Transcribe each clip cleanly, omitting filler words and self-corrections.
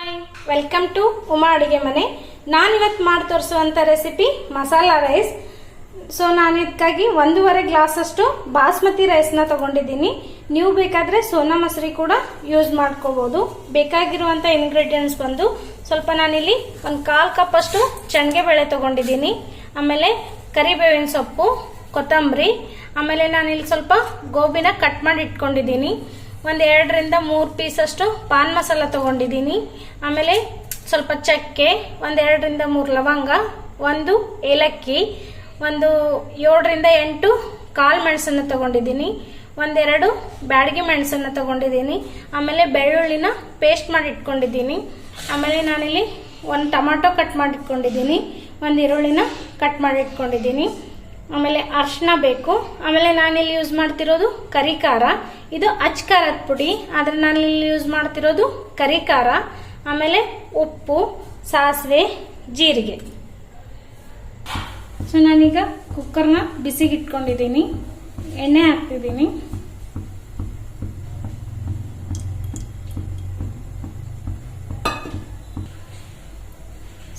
Hi, welcome to Uma ಅಡುಗೆ ಮನೆ. ನಾನಿವತ್ತು ಮಾಡಿ ತೋರಿಸುವಂಥ ರೆಸಿಪಿ ಮಸಾಲಾ ರೈಸ್. ಸೊ ನಾನು ಇದಕ್ಕಾಗಿ 1.5 ಗ್ಲಾಸ್ ಅಷ್ಟು ಬಾಸ್ಮತಿ ರೈಸ್ನ ತಗೊಂಡಿದ್ದೀನಿ. ನೀವು ಬೇಕಾದರೆ ಸೋನಾ ಮಸೂರಿ ಕೂಡ ಯೂಸ್ ಮಾಡ್ಕೋಬಹುದು. ಬೇಕಾಗಿರುವಂಥ ಇಂಗ್ರೀಡಿಯೆಂಟ್ಸ್ ಬಂದು ಸ್ವಲ್ಪ ನಾನಿಲ್ಲಿ 1/4 ಕಪ್ ಅಷ್ಟು ಚಣಿಗೆ ಬೇಳೆ ತಗೊಂಡಿದ್ದೀನಿ. ಆಮೇಲೆ ಕರಿಬೇವಿನ ಸೊಪ್ಪು, ಕೊತ್ತಂಬರಿ, ಆಮೇಲೆ ನಾನಿಲ್ಲಿ ಸ್ವಲ್ಪ ಗೋಬಿನ ಕಟ್ ಮಾಡಿ ಇಟ್ಕೊಂಡಿದ್ದೀನಿ. 1-2 ರಿಂದ 3 ಪೀಸ್ ಅಷ್ಟು ಪಾನ್ ಮಸಾಲ ತಗೊಂಡಿದ್ದೀನಿ. ಆಮೇಲೆ ಸ್ವಲ್ಪ ಚಕ್ಕೆ, 1-2 ರಿಂದ 3 ಲವಂಗ, 1 ಏಲಕ್ಕಿ, 7 ರಿಂದ 8 ಕಾಳು ಮೆಣಸನ್ನು ತಗೊಂಡಿದ್ದೀನಿ. 1-2 ಬ್ಯಾಡಗಿ ಮೆಣಸನ್ನು ತಗೊಂಡಿದ್ದೀನಿ. ಆಮೇಲೆ ಬೆಳ್ಳುಳ್ಳಿನ ಪೇಸ್ಟ್ ಮಾಡಿ ಇಟ್ಕೊಂಡಿದ್ದೀನಿ. ಆಮೇಲೆ ನಾನಿಲ್ಲಿ 1 ಟೊಮಾಟೊ ಕಟ್ ಮಾಡಿ ಇಟ್ಕೊಂಡಿದ್ದೀನಿ. 1 ಈರುಳ್ಳಿನ ಕಟ್ ಮಾಡಿ ಇಟ್ಕೊಂಡಿದ್ದೀನಿ. ಆಮೇಲೆ ಅರಿಶಿನ ಬೇಕು. ಆಮೇಲೆ ನಾನಿಲ್ಲಿ ಯೂಸ್ ಮಾಡ್ತಿರೋದು ಕರಿ ಖಾರ. ಇದು ಅಚ್ ಖಾರದ ಪುಡಿ, ಆದ್ರೆ ನಾನಿಲ್ಲಿ ಯೂಸ್ ಮಾಡ್ತಿರೋದು ಕರಿ ಖಾರ. ಆಮೇಲೆ ಉಪ್ಪು, ಸಾಸಿವೆ, ಜೀರಿಗೆ. ಸೊ ನಾನೀಗ ಕುಕ್ಕರ್ನ ಬಿಸಿಗೆ ಇಟ್ಕೊಂಡಿದ್ದೀನಿ. ಎಣ್ಣೆ ಹಾಕ್ತಿದ್ದೀನಿ.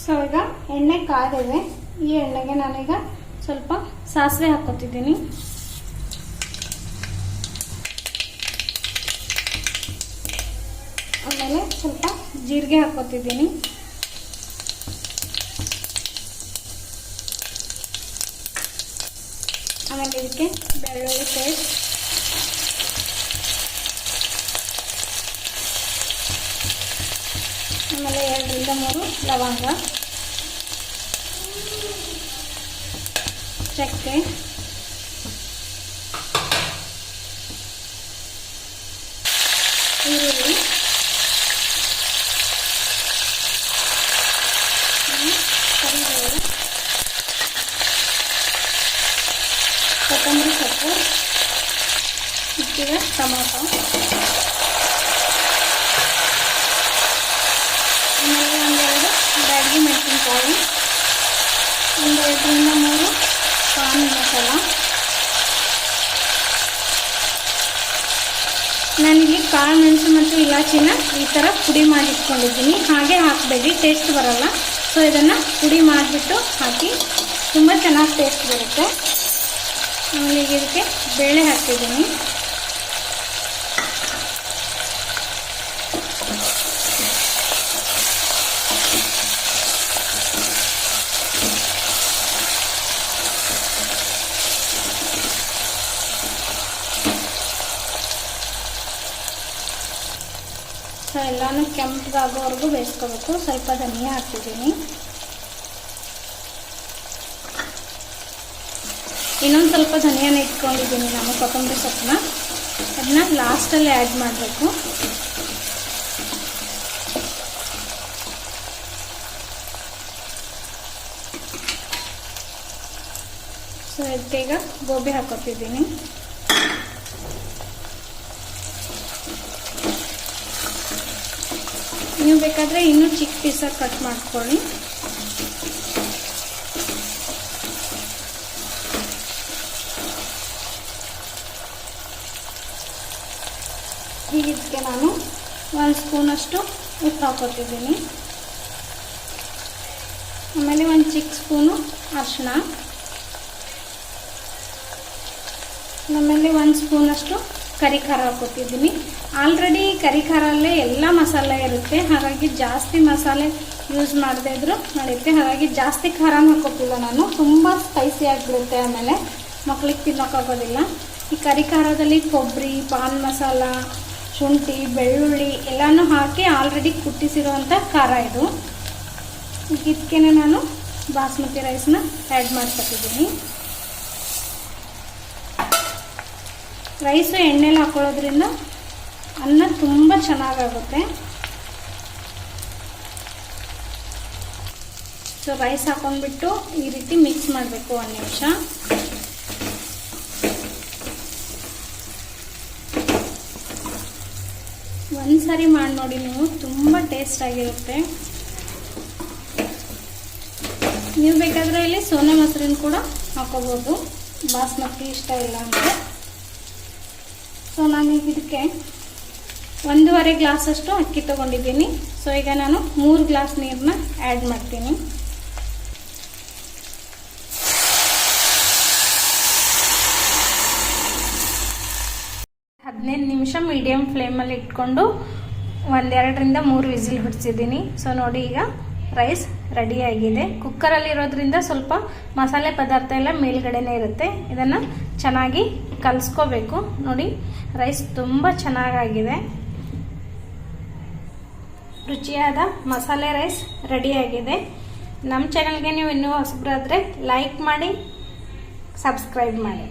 ಸೊ ಈಗ ಎಣ್ಣೆ ಕಾದಿದೆ. ಈ ಎಣ್ಣೆಗೆ ನಾನೀಗ ಸ್ವಲ್ಪ ಸಾಸಿವೆ ಹಾಕೋತಿದ್ದೀನಿ. ಆಮೇಲೆ ಸ್ವಲ್ಪ ಜೀರಿಗೆ ಹಾಕೋತಿದ್ದೀನಿ. ಆಮೇಲೆ ಇದಕ್ಕೆ ಬೆಳ್ಳುಳ್ಳಿ ಪೇಸ್ಟ್, ಆಮೇಲೆ 2 ರಿಂದ 3 ಲವಂಗ, ಚಕ್ಕೆ, ಈರುಳ್ಳಿ, ಕರಿಬೇವು, ಕೊತ್ತಂಬರಿ ಸೊಪ್ಪು, ಇಟ್ಟಿಗೆ ಟೊಮಾಟೊ, ಆಮೇಲೆ 1-2 ಬ್ಯಾಡಗಿ ಮೆಣಸಿನಕಾಯಿ, 1-2 ರಿಂದ 3 ಪಾನ್ ಮಸಾಲ. ನಾನಿಲ್ಲಿ ಕಾಳು ಮೆಣಸು ಮತ್ತು ಇಲಾಚಿನ ಈ ಥರ ಪುಡಿ ಮಾಡಿ ಇಟ್ಕೊಂಡಿದ್ದೀನಿ. ಹಾಗೆ ಹಾಕಬೇಡಿ, ಟೇಸ್ಟ್ ಬರಲ್ಲ. ಸೊ ಇದನ್ನು ಪುಡಿ ಮಾಡಿಬಿಟ್ಟು ಹಾಕಿ, ತುಂಬ ಚೆನ್ನಾಗಿ ಟೇಸ್ಟ್ ಬರುತ್ತೆ. ಆಮೇಲೆ ಇದಕ್ಕೆ ಬೇಳೆ ಹಾಕ್ತಿದ್ದೀನಿ. ಸೊ ಎಲ್ಲಾನು ಕೆಂಪಗಾಗೋವರೆಗೂ ಬೇಯಿಸ್ಕೋಬೇಕು. ಸ್ವಲ್ಪ ಧನಿಯಾ ಹಾಕ್ತಿದ್ದೀನಿ. ಇನ್ನೊಂದು ಸ್ವಲ್ಪ ಧನಿಯಾನ ಇಟ್ಕೊಂಡಿದ್ದೀನಿ ನಾನು, ಕೊತ್ತಂಬರಿ ಸೊಪ್ಪನ್ನ. ಅದನ್ನ ಲಾಸ್ಟಲ್ಲಿ ಆ್ಯಡ್ ಮಾಡಬೇಕು. ಸೊ ಇದಕ್ಕೆ ಈಗ ಗೋಬಿ ಹಾಕೋತಿದ್ದೀನಿ. ನೀವು ಬೇಕಾದರೆ ಇನ್ನೂ ಚಿಕ್ಕ ಪೀಸಾಗಿ ಕಟ್ ಮಾಡ್ಕೊಳ್ಳಿ. ಈಗ ಇದಕ್ಕೆ ನಾನು 1 ಸ್ಪೂನಷ್ಟು ಉಪ್ಪು ಹಾಕೋತಿದ್ದೀನಿ. ಆಮೇಲೆ 1 ಚಿಕ್ಕ ಸ್ಪೂನು ಅರಿಶಿನ, ಆಮೇಲೆ 1 ಸ್ಪೂನಷ್ಟು ಕರಿ ಖಾರ ಹಾಕೋತಿದ್ದೀನಿ. ಆಲ್ರೆಡಿ ಕರಿ ಖಾರಲ್ಲೇ ಎಲ್ಲ ಮಸಾಲೆ ಇರುತ್ತೆ, ಹಾಗಾಗಿ ಜಾಸ್ತಿ ಮಸಾಲೆ ಯೂಸ್ ಮಾಡದೇ ಇದ್ರೂ ನಡೆಯುತ್ತೆ. ಹಾಗಾಗಿ ಜಾಸ್ತಿ ಖಾರನೂ ಹಾಕೋತಿಲ್ಲ ನಾನು, ತುಂಬ ಸ್ಪೈಸಿ ಆಗಿಬಿಡುತ್ತೆ. ಆಮೇಲೆ ಮಕ್ಳಿಗೆ ತಿನ್ನೋಕ್ಕಾಗೋದಿಲ್ಲ. ಈ ಕರಿ ಖಾರದಲ್ಲಿ ಕೊಬ್ಬರಿ, ಪಾನ್ ಮಸಾಲ, ಶುಂಠಿ, ಬೆಳ್ಳುಳ್ಳಿ ಎಲ್ಲನೂ ಹಾಕಿ ಆಲ್ರೆಡಿ ಕುಟ್ಟಿಸಿರುವಂಥ ಖಾರ ಇದು. ಇದಕ್ಕೆ ನಾನು ಬಾಸ್ಮತಿ ರೈಸ್ನ ಆ್ಯಡ್ ಮಾಡ್ಕೊತಿದ್ದೀನಿ. ರೈಸು ಎಣ್ಣೆಲಿ ಹಾಕೊಳ್ಳೋದ್ರಿಂದ ಅನ್ನ ತುಂಬ ಚೆನ್ನಾಗಾಗುತ್ತೆ. ಸೊ ರೈಸ್ ಹಾಕೊಂಡ್ಬಿಟ್ಟು ಈ ರೀತಿ ಮಿಕ್ಸ್ ಮಾಡಬೇಕು 1 ನಿಮಿಷ. ಒಂದ್ಸರಿ ಮಾಡಿ ನೋಡಿ, ನೀವು ತುಂಬ ಟೇಸ್ಟ್ ಆಗಿರುತ್ತೆ. ನೀವು ಬೇಕಾದರೆ ಇಲ್ಲಿ ಸೋನಾ ಮಸೂರಿನ ಕೂಡ ಹಾಕೋಬೋದು, ಬಾಸ್ಮತಿ ಇಷ್ಟ ಇಲ್ಲ ಅಂದರೆ. ಸೊ ನಾನು ಇದಕ್ಕೆ 1.5 ಗ್ಲಾಸಷ್ಟು ಅಕ್ಕಿ ತೊಗೊಂಡಿದ್ದೀನಿ. ಸೊ ಈಗ ನಾನು 3 ಗ್ಲಾಸ್ ನೀರನ್ನ ಆ್ಯಡ್ ಮಾಡ್ತೀನಿ. ಹದಿನೈದು ನಿಮಿಷ ಮೀಡಿಯಂ ಫ್ಲೇಮಲ್ಲಿ ಇಟ್ಕೊಂಡು 1-2ರಿಂದ 3 ವಿಸಿಲ್ ಹೊಡಿಸಿದ್ದೀನಿ. ಸೊ ನೋಡಿ, ಈಗ ರೈಸ್ ರೆಡಿಯಾಗಿದೆ. ಕುಕ್ಕರಲ್ಲಿ ಇರೋದ್ರಿಂದ ಸ್ವಲ್ಪ ಮಸಾಲೆ ಪದಾರ್ಥ ಎಲ್ಲ ಮೇಲ್ಗಡೆನೇ ಇರುತ್ತೆ. ಇದನ್ನು ಚೆನ್ನಾಗಿ ಕಲಿಸ್ಕೋಬೇಕು. ನೋಡಿ, ರೈಸ್ ತುಂಬ ಚೆನ್ನಾಗಾಗಿದೆ. ರುಚಿಯಾದ ಮಸಾಲೆ ರೈಸ್ ರೆಡಿಯಾಗಿದೆ. ನಮ್ಮ ಚಾನಲ್ಗೆ ನೀವು ಇನ್ನೂ ಹೊಸಬರಾದರೆ ಲೈಕ್ ಮಾಡಿ, ಸಬ್ಸ್ಕ್ರೈಬ್ ಮಾಡಿ.